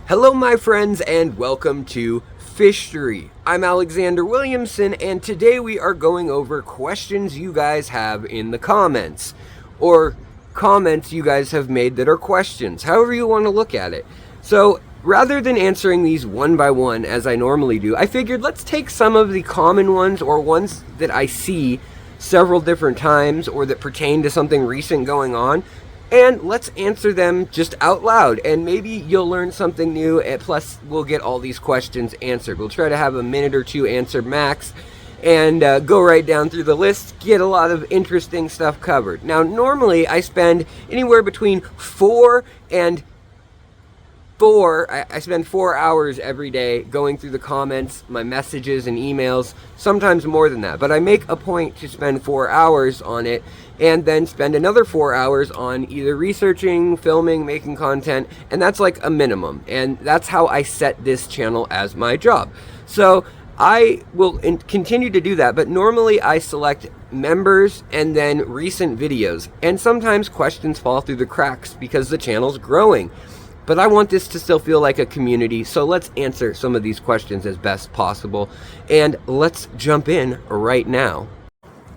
Hello my friends and welcome to FISHTORY. I'm Alexander Williamson and today we are going over questions you guys have in the comments. Or comments you guys have made that are questions, however you want to look at it. So rather than answering these one by one as I normally do, I figured let's take some of the common ones or ones that I see several different times or that pertain to something recent going on. And let's answer them just out loud, and maybe you'll learn something new, and plus we'll get all these questions answered. We'll try to have a minute or two answered max, and go right down through the list, get a lot of interesting stuff covered. Now, normally I spend anywhere between I spend 4 hours every day going through the comments, my messages and emails, sometimes more than that. But I make a point to spend 4 hours on it and then spend another 4 hours on either researching, filming, making content, and that's like a minimum. And that's how I set this channel as my job. So I will continue to do that, but normally I select members and then recent videos. And sometimes questions fall through the cracks because the channel's growing. But I want this to still feel like a community, so let's answer some of these questions as best possible. And let's jump in right now.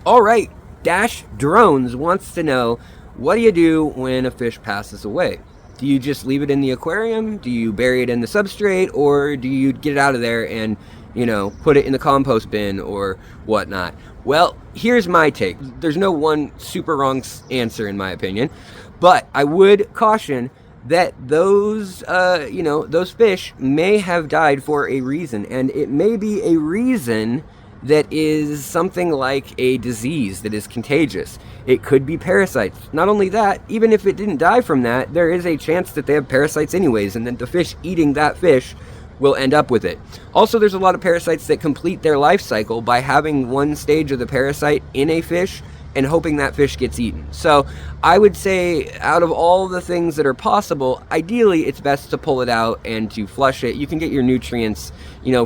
All right, Dash Drones wants to know, what do you do when a fish passes away? Do you just leave it in the aquarium? Do you bury it in the substrate? Or do you get it out of there and, put it in the compost bin or whatnot? Well, here's my take. There's no one super wrong answer in my opinion, but I would caution that those fish may have died for a reason, and it may be a reason that is something like a disease that is contagious. It could be parasites. Not only that, even if it didn't die from that, there is a chance that they have parasites anyways, and then the fish eating that fish will end up with it. Also, there's a lot of parasites that complete their life cycle by having one stage of the parasite in a fish and hoping that fish gets eaten. So I would say out of all the things that are possible, ideally it's best to pull it out and to flush it. You can get your nutrients,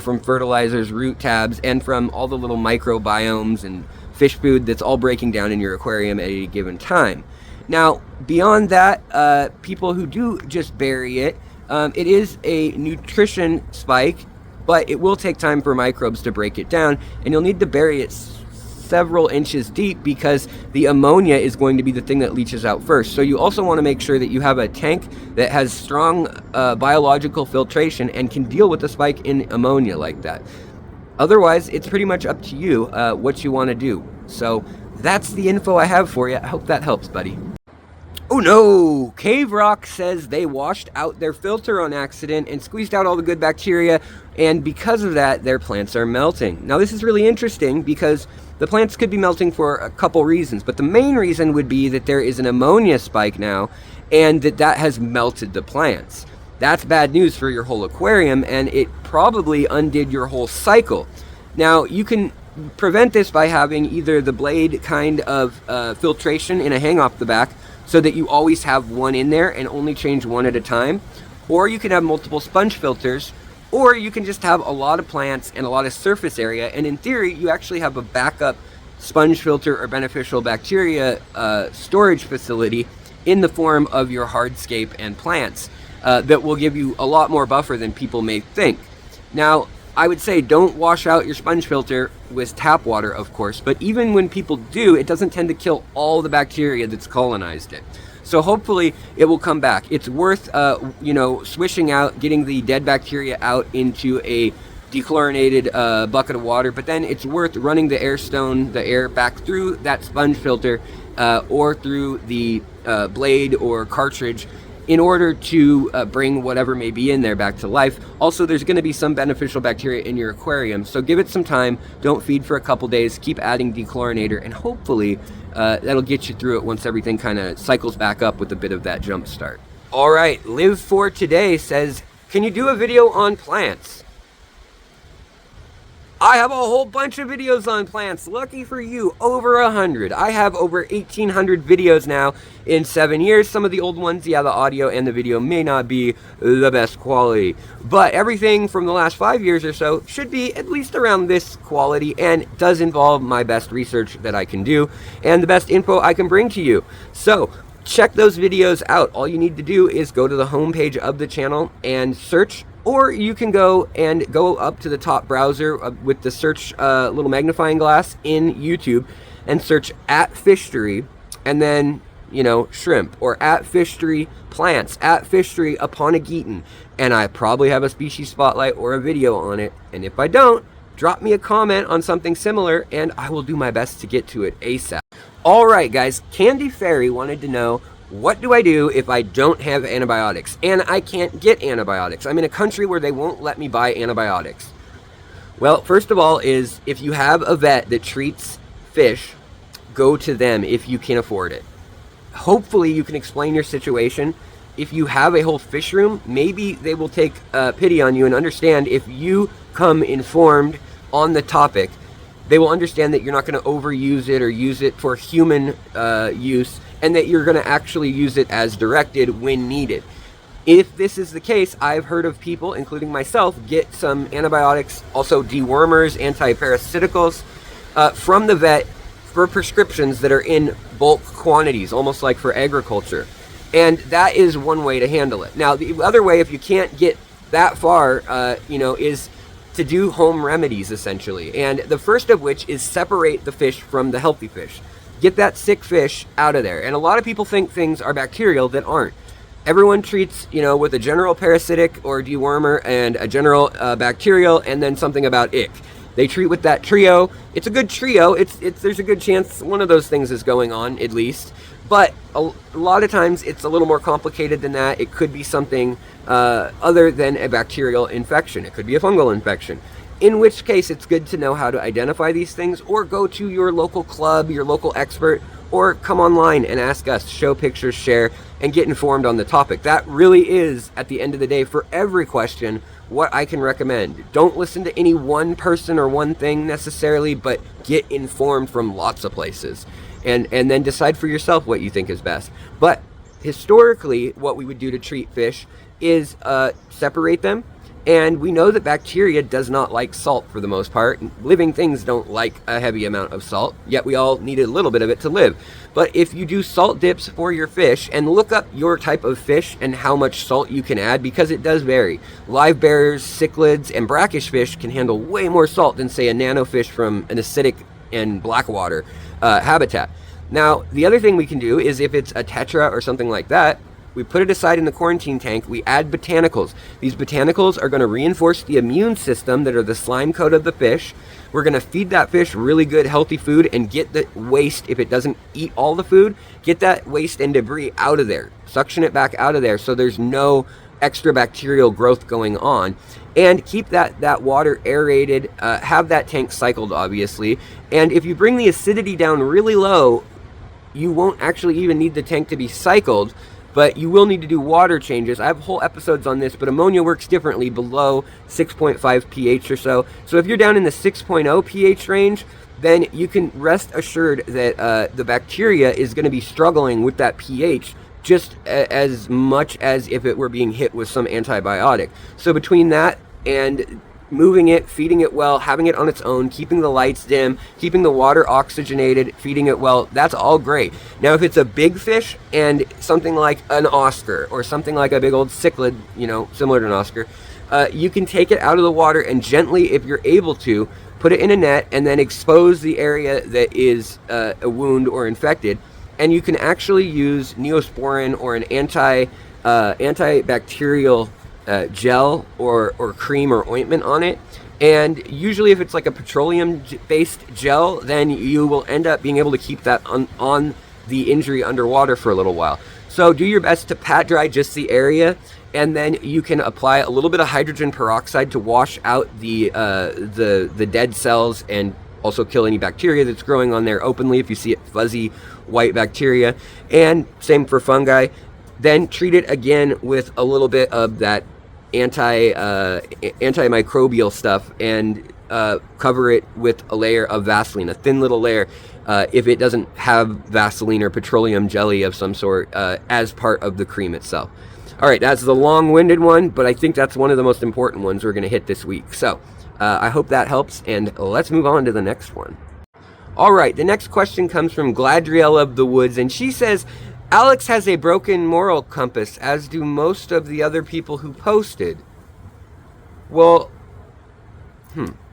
from fertilizers, root tabs, and from all the little microbiomes and fish food that's all breaking down in your aquarium at a given time. Now, beyond that, people who do just bury it, it is a nutrition spike, but it will take time for microbes to break it down, and you'll need to bury it several inches deep because the ammonia is going to be the thing that leaches out first. So you also want to make sure that you have a tank that has strong biological filtration and can deal with the spike in ammonia like that. Otherwise, it's pretty much up to you what you want to do. So that's the info I have for you. I hope that helps, buddy. Oh no! Cave Rock says they washed out their filter on accident and squeezed out all the good bacteria, and because of that, their plants are melting. Now this is really interesting because the plants could be melting for a couple reasons, but the main reason would be that there is an ammonia spike now, and that has melted the plants. That's bad news for your whole aquarium, and it probably undid your whole cycle. Now, you can prevent this by having either the blade kind of filtration in a hang off the back, so that you always have one in there and only change one at a time. Or you can have multiple sponge filters, or you can just have a lot of plants and a lot of surface area, and in theory you actually have a backup sponge filter or beneficial bacteria storage facility in the form of your hardscape and plants that will give you a lot more buffer than people may think. Now, I would say don't wash out your sponge filter with tap water, of course, but even when people do, it doesn't tend to kill all the bacteria that's colonized it. So hopefully it will come back. It's worth, swishing out, getting the dead bacteria out into a dechlorinated bucket of water, but then it's worth running the air back through that sponge filter or through the blade or cartridge in order to bring whatever may be in there back to life. Also, there's going to be some beneficial bacteria in your aquarium, so give it some time. Don't feed for a couple days. Keep adding dechlorinator, and hopefully that'll get you through it once everything kind of cycles back up with a bit of that jump start. All right, Live For Today says, can you do a video on plants? I have a whole bunch of videos on plants. Lucky for you, over 100. I have over 1,800 videos now in 7 years. Some of the old ones, the audio and the video may not be the best quality, but everything from the last 5 years or so should be at least around this quality and does involve my best research that I can do and the best info I can bring to you. So check those videos out. All you need to do is go to the homepage of the channel and search, or you can go up to the top browser with the search little magnifying glass in YouTube and search at FISHTORY, and then, you know, shrimp, or at FISHTORY plants, at FISHTORY Aponigeton, and I probably have a species spotlight or a video on it. And if I don't, drop me a comment on something similar and I will do my best to get to it ASAP. Alright guys, Candy Fairy wanted to know, what do I do if I don't have antibiotics and I can't get antibiotics? I'm in a country where they won't let me buy antibiotics. Well, first of all is, if you have a vet that treats fish, go to them if you can afford it. Hopefully you can explain your situation. If you have a whole fish room, maybe they will take pity on you and understand if you come informed on the topic. They will understand that you're not going to overuse it or use it for human use, and that you're going to actually use it as directed when needed. If this is the case, I've heard of people, including myself, get some antibiotics, also dewormers, antiparasiticals, from the vet for prescriptions that are in bulk quantities, almost like for agriculture. And that is one way to handle it. Now, the other way, if you can't get that far, is to do home remedies, essentially. And the first of which is separate the fish from the healthy fish. Get that sick fish out of there. And a lot of people think things are bacterial that aren't. Everyone treats, with a general parasitic or dewormer and a general bacterial, and then something about ick. They treat with that trio. It's a good trio. There's a good chance one of those things is going on, at least. But a lot of times it's a little more complicated than that. It could be something other than a bacterial infection. It could be a fungal infection. In which case, it's good to know how to identify these things, or go to your local club, your local expert, or come online and ask us, show pictures, share, and get informed on the topic. That really is, at the end of the day, for every question, what I can recommend. Don't listen to any one person or one thing necessarily, but get informed from lots of places. And then decide for yourself what you think is best. But historically, what we would do to treat fish is separate them. And we know that bacteria does not like salt for the most part. Living things don't like a heavy amount of salt, yet we all need a little bit of it to live. But if you do salt dips for your fish, and look up your type of fish and how much salt you can add, because it does vary. Live bears, cichlids, and brackish fish can handle way more salt than, say, a nanofish from an acidic and blackwater habitat. Now, the other thing we can do is, if it's a tetra or something like that, we put it aside in the quarantine tank. We add botanicals. These botanicals are going to reinforce the immune system that are the slime coat of the fish. We're going to feed that fish really good, healthy food and get the waste, if it doesn't eat all the food, get that waste and debris out of there. Suction it back out of there so there's no extra bacterial growth going on. And keep that water aerated, have that tank cycled, obviously. And if you bring the acidity down really low, you won't actually even need the tank to be cycled, but you will need to do water changes. I have whole episodes on this, but ammonia works differently below 6.5 pH or so. So if you're down in the 6.0 pH range, then you can rest assured that the bacteria is going to be struggling with that pH just as much as if it were being hit with some antibiotic. So between that and moving it, feeding it well, having it on its own, keeping the lights dim, keeping the water oxygenated, feeding it well, that's all great. Now, if it's a big fish and something like an Oscar or something like a big old cichlid, similar to an Oscar, you can take it out of the water and gently, if you're able to, put it in a net and then expose the area that is a wound or infected. And you can actually use Neosporin or an antibacterial gel or cream or ointment on it. And usually if it's like a petroleum based gel, then you will end up being able to keep that on the injury underwater for a little while. So do your best to pat dry just the area, and then you can apply a little bit of hydrogen peroxide to wash out the dead cells and also kill any bacteria that's growing on there openly if you see it fuzzy white bacteria. And same for fungi. Then treat it again with a little bit of that antimicrobial stuff, and cover it with a layer of Vaseline, a thin little layer, if it doesn't have Vaseline or petroleum jelly of some sort as part of the cream itself. All right, that's the long-winded one, but I think that's one of the most important ones we're going to hit this week. So I hope that helps, and let's move on to the next one. All right, the next question comes from Gladriel of the Woods, and she says, Alex has a broken moral compass, as do most of the other people who posted. Well,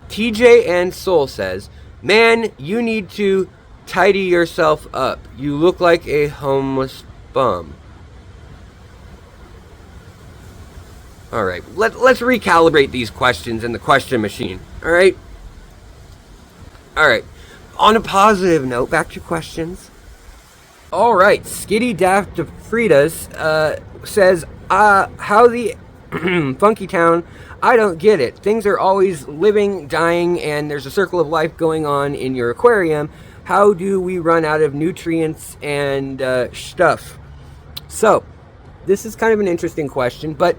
TJ and Soul says, man, you need to tidy yourself up. You look like a homeless bum. Alright, let's recalibrate these questions in the question machine. Alright? Alright. On a positive note, back to questions. Alright, Skitty Daft Fritas says, how the Funky Town, I don't get it. Things are always living, dying, and there's a circle of life going on in your aquarium. How do we run out of nutrients and stuff? So, this is kind of an interesting question, but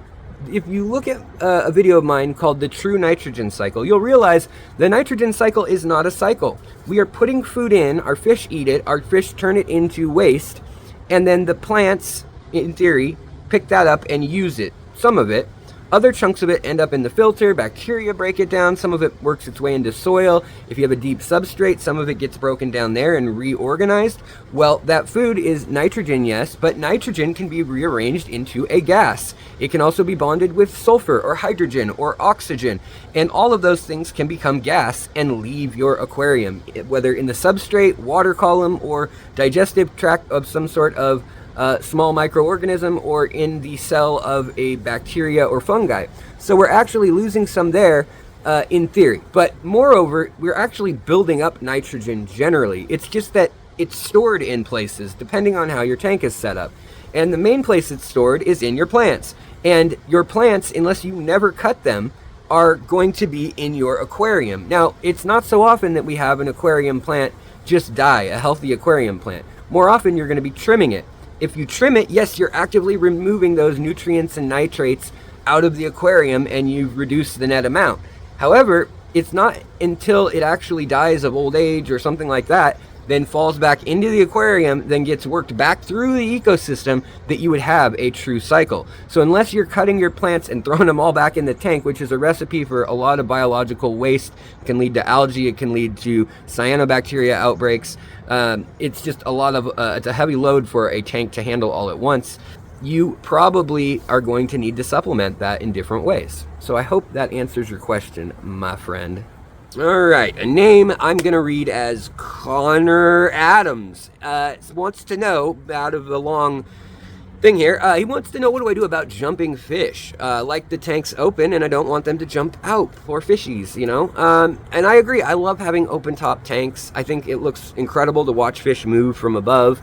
if you look at a video of mine called The True Nitrogen Cycle, you'll realize the nitrogen cycle is not a cycle. We are putting food in, our fish eat it, our fish turn it into waste, and then the plants, in theory, pick that up and use it, some of it. Other chunks of it end up in the filter, bacteria break it down, some of it works its way into soil. If you have a deep substrate, some of it gets broken down there and reorganized. Well, that food is nitrogen, yes, but nitrogen can be rearranged into a gas. It can also be bonded with sulfur or hydrogen or oxygen, and all of those things can become gas and leave your aquarium, whether in the substrate, water column, or digestive tract of some sort of small microorganism, or in the cell of a bacteria or fungi. So we're actually losing some there in theory. But moreover, we're actually building up nitrogen generally. It's just that it's stored in places depending on how your tank is set up. And the main place it's stored is in your plants. And your plants, unless you never cut them, are going to be in your aquarium. Now, it's not so often that we have an aquarium plant just die, a healthy aquarium plant. More often, you're going to be trimming it. If you trim it, yes, you're actively removing those nutrients and nitrates out of the aquarium and you reduce the net amount. However, it's not until it actually dies of old age or something like that, then falls back into the aquarium, then gets worked back through the ecosystem, that you would have a true cycle. So unless you're cutting your plants and throwing them all back in the tank, which is a recipe for a lot of biological waste, it can lead to algae, it can lead to cyanobacteria outbreaks. It's just a lot of, it's a heavy load for a tank to handle all at once. You probably are going to need to supplement that in different ways. So I hope that answers your question, my friend. Alright, a name I'm going to read as Connor Adams. Wants to know, out of the long thing here, he wants to know, what do I do about jumping fish? Like the tank's open and I don't want them to jump out, poor fishies, you know? And I agree, I love having open top tanks. I think it looks incredible to watch fish move from above.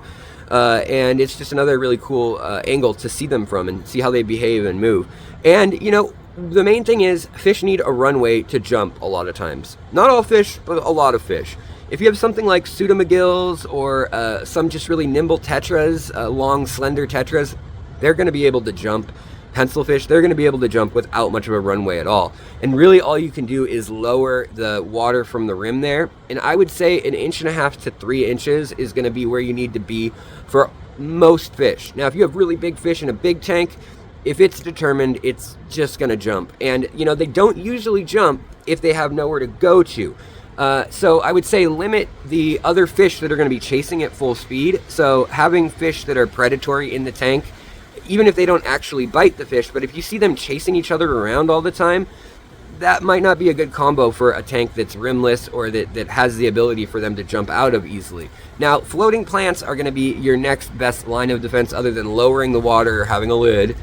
And it's just another really cool angle to see them from and see how they behave and move. And, you know, the main thing is fish need a runway to jump a lot of times. Not all fish, but a lot of fish. If you have something like pseudomagills or some just really nimble tetras, long, slender tetras, they're going to be able to jump. Pencilfish, they're going to be able to jump without much of a runway at all. And really all you can do is lower the water from the rim there. And I would say 1.5 inches to 3 inches is going to be where you need to be for most fish. Now, if you have really big fish in a big tank, if it's determined, it's just going to jump. And, you know, they don't usually jump if they have nowhere to go to. So I would say limit the other fish that are going to be chasing at full speed. So having fish that are predatory in the tank, even if they don't actually bite the fish, but if you see them chasing each other around all the time, that might not be a good combo for a tank that's rimless or that has the ability for them to jump out of easily. Now, floating plants are going to be your next best line of defense other than lowering the water or having a lid.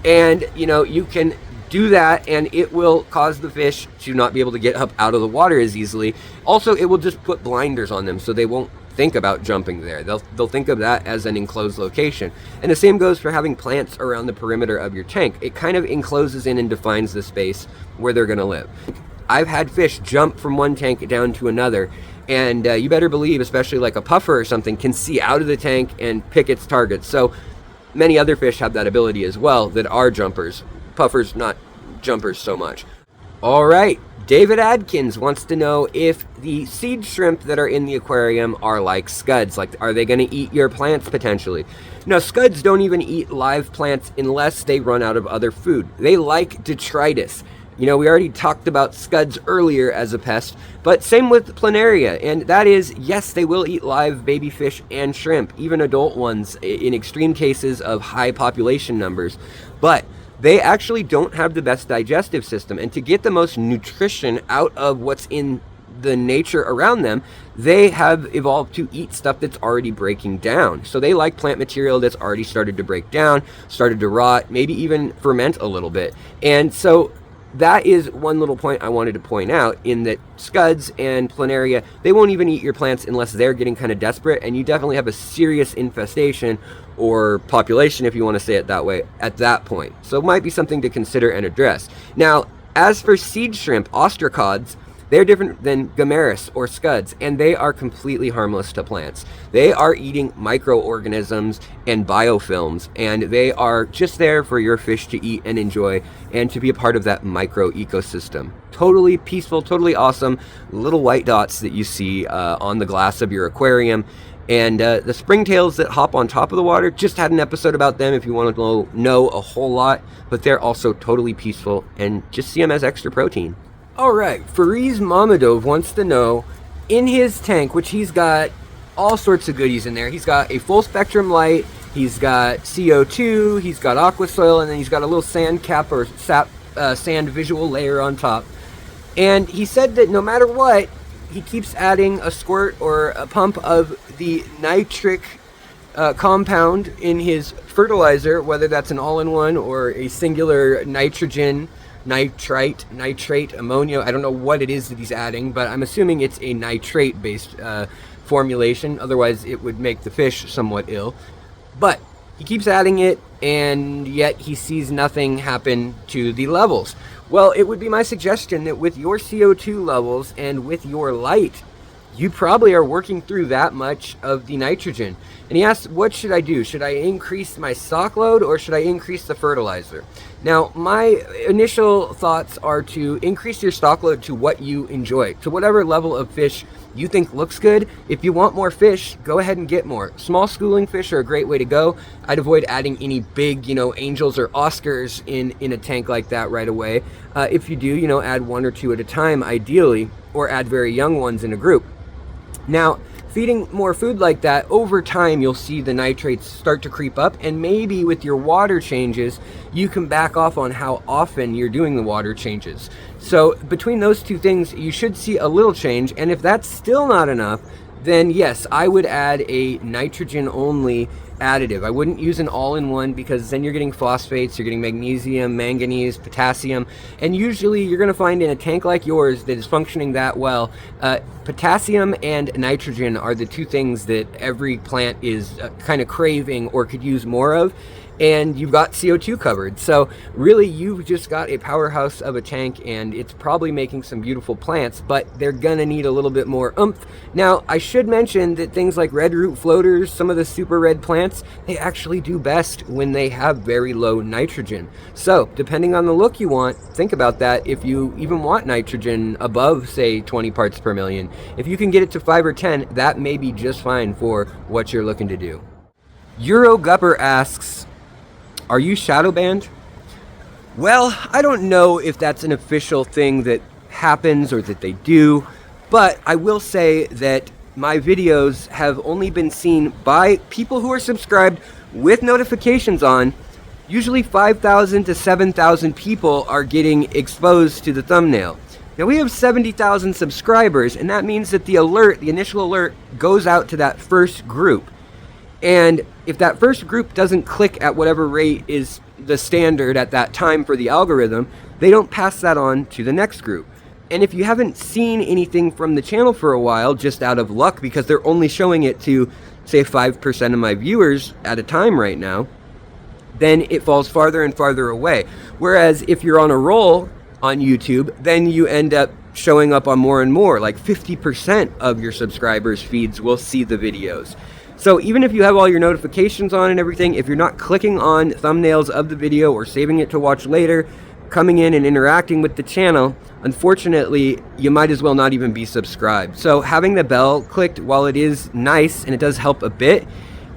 And, you know, you can do that and it will cause the fish to not be able to get up out of the water as easily. Also, it will just put blinders on them so they won't think about jumping there. They'll think of that as an enclosed location. And the same goes for having plants around the perimeter of your tank. It kind of encloses in and defines the space where they're going to live. I've had fish jump from one tank down to another, and you better believe, especially like a puffer or something, can see out of the tank and pick its targets. So many other fish have that ability as well that are jumpers. Puffers, not jumpers so much. All right, David Adkins wants to know if the seed shrimp that are in the aquarium are like scuds. Like, are they going to eat your plants potentially? Now, scuds don't even eat live plants unless they run out of other food. They like detritus. You know, we already talked about scuds earlier as a pest, but same with planaria, and that is, yes, they will eat live baby fish and shrimp, even adult ones in extreme cases of high population numbers, but they actually don't have the best digestive system, and to get the most nutrition out of what's in the nature around them, they have evolved to eat stuff that's already breaking down. So they like plant material that's already started to break down, started to rot, maybe even ferment a little bit. And so that is one little point I wanted to point out, in that scuds and planaria, they won't even eat your plants unless they're getting kind of desperate, and you definitely have a serious infestation or population, if you want to say it that way, at that point. So it might be something to consider and address. Now, as for seed shrimp, ostracods, they're different than Gomeris or scuds, and they are completely harmless to plants. They are eating microorganisms and biofilms, and they are just there for your fish to eat and enjoy and to be a part of that micro ecosystem. Totally peaceful, totally awesome little white dots that you see on the glass of your aquarium. And the springtails that hop on top of the water, just had an episode about them if you want to know a whole lot, but they're also totally peaceful, and just see them as extra protein. Alright, Fariz Mamadov wants to know, in his tank, which he's got all sorts of goodies in there, he's got a full spectrum light, he's got CO2, he's got aqua soil, and then he's got a little sand cap or sand visual layer on top. And he said that no matter what, he keeps adding a squirt or a pump of the nitric compound in his fertilizer, whether that's an all-in-one or a singular nitrogen, nitrate, ammonia. I don't know what it is that he's adding, but I'm assuming it's a nitrate-based formulation. Otherwise, it would make the fish somewhat ill. But he keeps adding it, and yet he sees nothing happen to the levels. Well, it would be my suggestion that with your CO2 levels and with your light, you probably are working through that much of the nitrogen. And he asked, what should I do? Should I increase my stock load, or should I increase the fertilizer? Now, my initial thoughts are to increase your stock load to what you enjoy, to whatever level of fish you think looks good. If you want more fish, go ahead and get more. Small schooling fish are a great way to go. I'd avoid adding any big, angels or Oscars in a tank like that right away. If you do, add one or two at a time, ideally, or add very young ones in a group. Now, feeding more food like that, over time you'll see the nitrates start to creep up, and maybe with your water changes, you can back off on how often you're doing the water changes. So between those two things, you should see a little change, and if that's still not enough, then yes, I would add a nitrogen-only additive. I wouldn't use an all-in-one, because then you're getting phosphates, you're getting magnesium, manganese, potassium, and usually you're going to find in a tank like yours that is functioning that well, potassium and nitrogen are the two things that every plant is kind of craving or could use more of. And you've got CO2 covered. So really, you've just got a powerhouse of a tank, and it's probably making some beautiful plants, but they're gonna need a little bit more oomph. Now, I should mention that things like red root floaters, some of the super red plants, they actually do best when they have very low nitrogen. So depending on the look you want, think about that. If you even want nitrogen above, say, 20 parts per million, if you can get it to 5 or 10, that may be just fine for what you're looking to do. Eurogupper asks, are you shadow banned? Well, I don't know if that's an official thing that happens or that they do, but I will say that my videos have only been seen by people who are subscribed with notifications on. Usually 5,000 to 7,000 people are getting exposed to the thumbnail. Now we have 70,000 subscribers, and that means that the initial alert goes out to that first group. And if that first group doesn't click at whatever rate is the standard at that time for the algorithm, they don't pass that on to the next group. And if you haven't seen anything from the channel for a while, just out of luck, because they're only showing it to, say, 5% of my viewers at a time right now, then it falls farther and farther away. Whereas if you're on a roll on YouTube, then you end up showing up on more and more, like 50% of your subscribers' feeds will see the videos. So even if you have all your notifications on and everything, if you're not clicking on thumbnails of the video or saving it to watch later, coming in and interacting with the channel, unfortunately, you might as well not even be subscribed. So having the bell clicked, while it is nice and it does help a bit,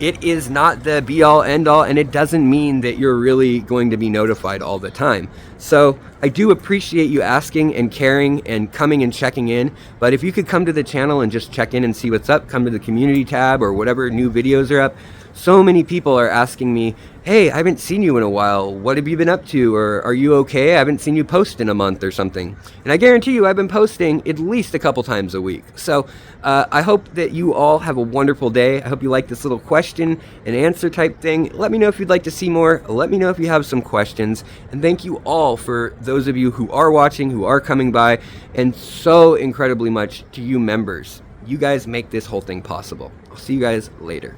it is not the be all end all, and it doesn't mean that you're really going to be notified all the time. So I do appreciate you asking and caring and coming and checking in, but if you could come to the channel and just check in and see what's up, come to the community tab or whatever new videos are up. So many people are asking me, hey, I haven't seen you in a while. What have you been up to? Or are you okay? I haven't seen you post in a month or something. And I guarantee you I've been posting at least a couple times a week. So I hope that you all have a wonderful day. I hope you like this little question and answer type thing. Let me know if you'd like to see more. Let me know if you have some questions. And thank you all for those of you who are watching, who are coming by, and so incredibly much to you members. You guys make this whole thing possible. I'll see you guys later.